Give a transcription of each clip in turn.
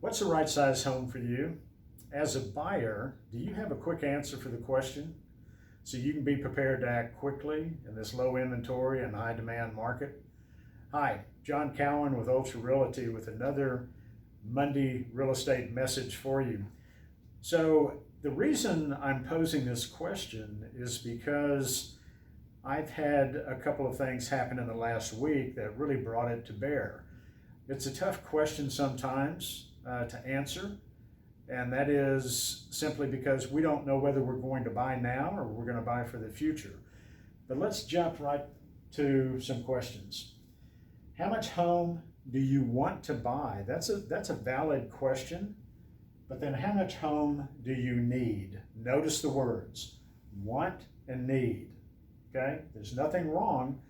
What's the right size home for you? As a buyer, do you have a quick answer for the question so you can be prepared to act quickly in this low inventory and high demand market? Hi, John Cowan with Ultra Realty with another Monday real estate message for you. So, the reason I'm posing this question is because I've had a couple of things happen in the last week that really brought it to bear. It's a tough question sometimes to answer, and that is simply because we don't know whether we're going to buy now or we're going to buy for the future. But let's jump right to some questions. How much home do you want to buy? That's a valid question. But then how much home do you need? Notice the words want and need. Okay? There's nothing wrong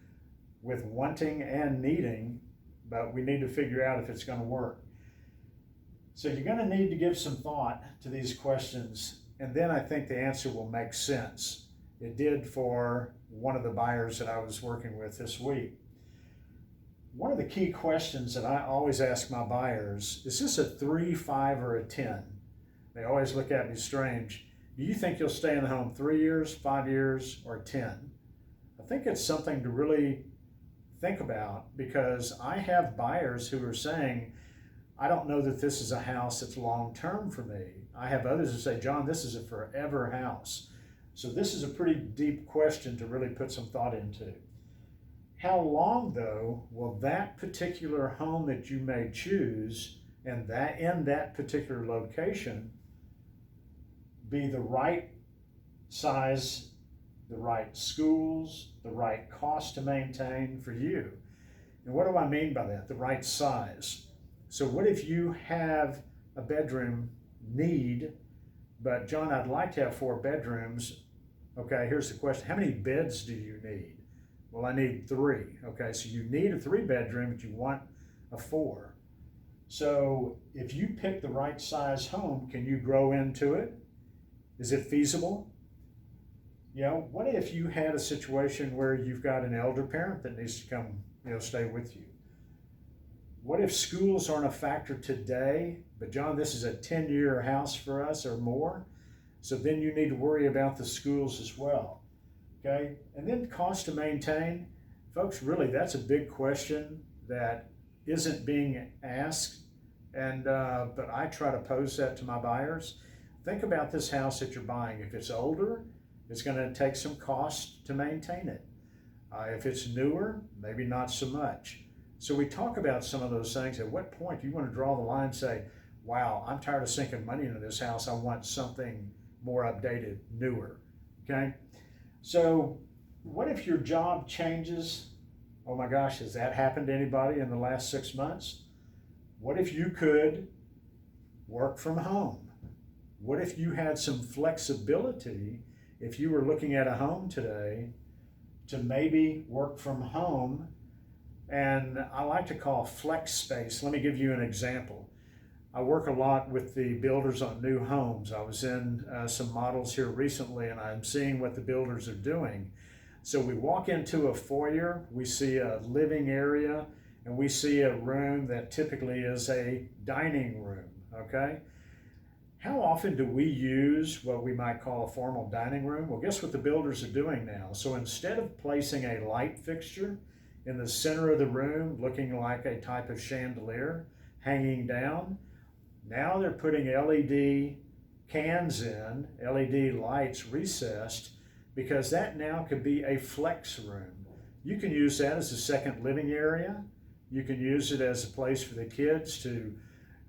with wanting and needing, but we need to figure out if it's going to work. So you're going to need to give some thought to these questions, and then I think the answer will make sense. It did for one of the buyers that I was working with this week. One of the key questions that I always ask my buyers, is this a 3, 5, or a 10? They always look at me strange. Do you think you'll stay in the home 3 years, 5 years, or 10? I think it's something to really think about, because I have buyers who are saying, I don't know that this is a house that's long-term for me. I have others who say, John, this is a forever house. So this is a pretty deep question to really put some thought into. How long, though, will that particular home that you may choose and that in that particular location be the right size, the right schools, the right cost to maintain for you? And what do I mean by that? The right size. So what if you have a bedroom need, but John, I'd like to have 4 bedrooms. Okay, here's the question. How many beds do you need? Well, I need 3. Okay, so you need a 3-bedroom, but you want a 4. So if you pick the right size home, can you grow into it? Is it feasible? You know, what if you had a situation where you've got an elder parent that needs to come, stay with you? What if schools aren't a factor today, but John, this is a 10-year house for us or more, so then you need to worry about the schools as well. Okay, and then cost to maintain. Folks, really, that's a big question that isn't being asked, and but I try to pose that to my buyers. Think about this house that you're buying. If it's older, it's going to take some cost to maintain it. If it's newer, maybe not so much. So we talk about some of those things. At what point do you want to draw the line and say, wow, I'm tired of sinking money into this house. I want something more updated, newer. Okay? So what if your job changes? Oh my gosh, has that happened to anybody in the last 6 months? What if you could work from home? What if you had some flexibility if you were looking at a home today to maybe work from home? And I like to call flex space. Let me give you an example. I work a lot with the builders on new homes. I was in some models here recently, and I'm seeing what the builders are doing. So we walk into a foyer, we see a living area, and we see a room that typically is a dining room, okay? How often do we use what we might call a formal dining room? Well, guess what the builders are doing now? So instead of placing a light fixture in the center of the room, looking like a type of chandelier hanging down, now they're putting LED cans in, LED lights recessed, because that now could be a flex room. You can use that as a second living area. You can use it as a place for the kids to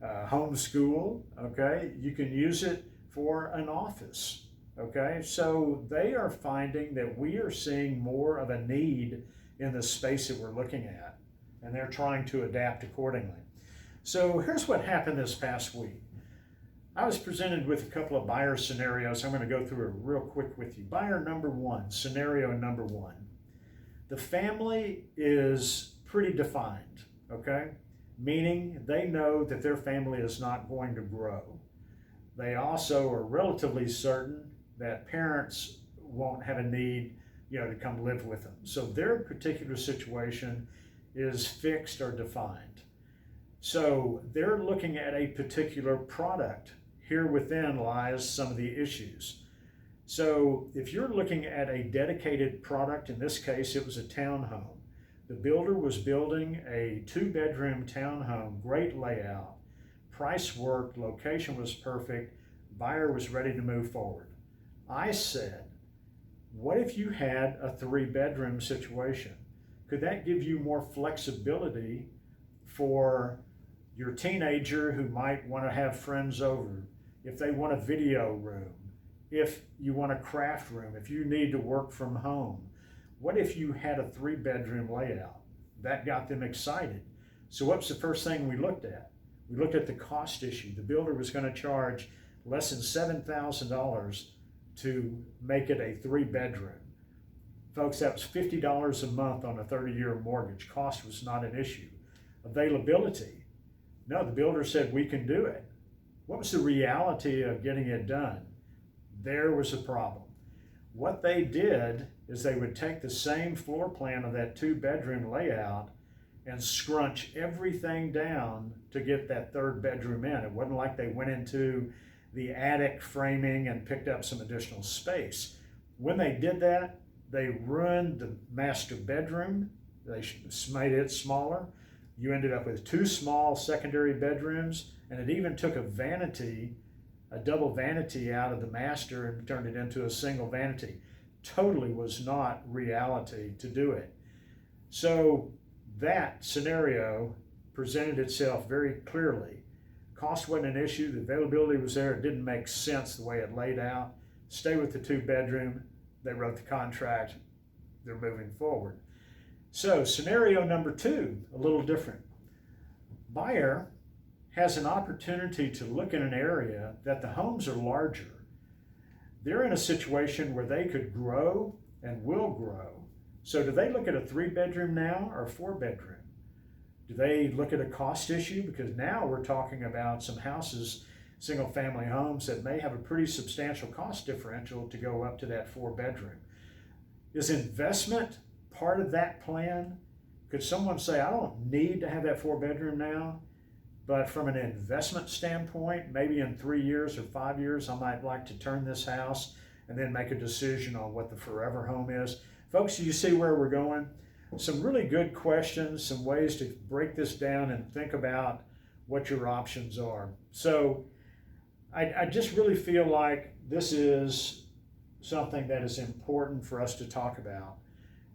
homeschool, okay? You can use it for an office, okay? So they are finding that we are seeing more of a need in the space that we're looking at, and they're trying to adapt accordingly. So here's what happened this past week. I was presented with a couple of buyer scenarios. I'm going to go through it real quick with you. Buyer number 1, scenario number 1. The family is pretty defined, okay? Meaning they know that their family is not going to grow. They also are relatively certain that parents won't have a need, to come live with them. So their particular situation is fixed or defined. So they're looking at a particular product. Here within lies some of the issues. So if you're looking at a dedicated product, in this case it was a townhome. The builder was building a 2-bedroom townhome, great layout, price worked, location was perfect, buyer was ready to move forward. I said, what if you had a 3-bedroom situation? Could that give you more flexibility for your teenager who might want to have friends over, if they want a video room, if you want a craft room, if you need to work from home? What if you had a 3-bedroom layout? That got them excited. So what's the first thing we looked at? We looked at the cost issue. The builder was going to charge less than $7,000 to make it a 3-bedroom. Folks, that was $50 a month on a 30-year mortgage. Cost was not an issue. Availability. No, the builder said we can do it. What was the reality of getting it done? There was a problem. What they did is they would take the same floor plan of that 2-bedroom layout and scrunch everything down to get that 3rd bedroom in. It wasn't like they went into the attic framing and picked up some additional space. When they did that, they ruined the master bedroom. They made it smaller. You ended up with 2 small secondary bedrooms, and it even took a double vanity out of the master and turned it into a single vanity. Totally was not reality to do it. So that scenario presented itself very clearly. Cost wasn't an issue, the availability was there, it didn't make sense the way it laid out. Stay with the 2-bedroom, they wrote the contract, they're moving forward. So scenario number 2, a little different. Buyer has an opportunity to look in an area that the homes are larger. They're in a situation where they could grow and will grow. So do they look at a 3-bedroom now or a 4-bedroom? Do they look at a cost issue? Because now we're talking about some houses, single-family homes, that may have a pretty substantial cost differential to go up to that 4-bedroom. Is investment part of that plan? Could someone say, I don't need to have that 4-bedroom now, but from an investment standpoint, maybe in 3 years or 5 years, I might like to turn this house and then make a decision on what the forever home is. Folks, do you see where we're going? Some really good questions, some ways to break this down and think about what your options are. So I just really feel like this is something that is important for us to talk about.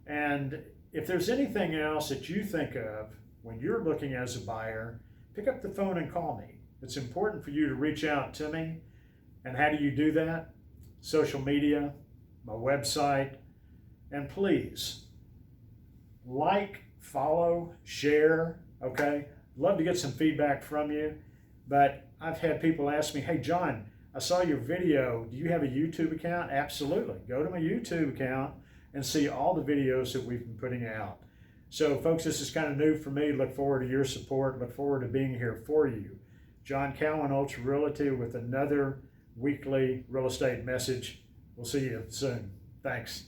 And if there's anything else that you think of when you're looking as a buyer, pick up the phone and call me. It's important for you to reach out to me. And how do you do that? Social media, my website, and please like, follow, share, okay? Love to get some feedback from you, but I've had people ask me, hey John, I saw your video, do you have a YouTube account? Absolutely, go to my YouTube account and see all the videos that we've been putting out. So folks, this is kind of new for me. Look forward to your support, look forward to being here for you. John Cowan, Ultra Realty, with another weekly real estate message. We'll see you soon. Thanks.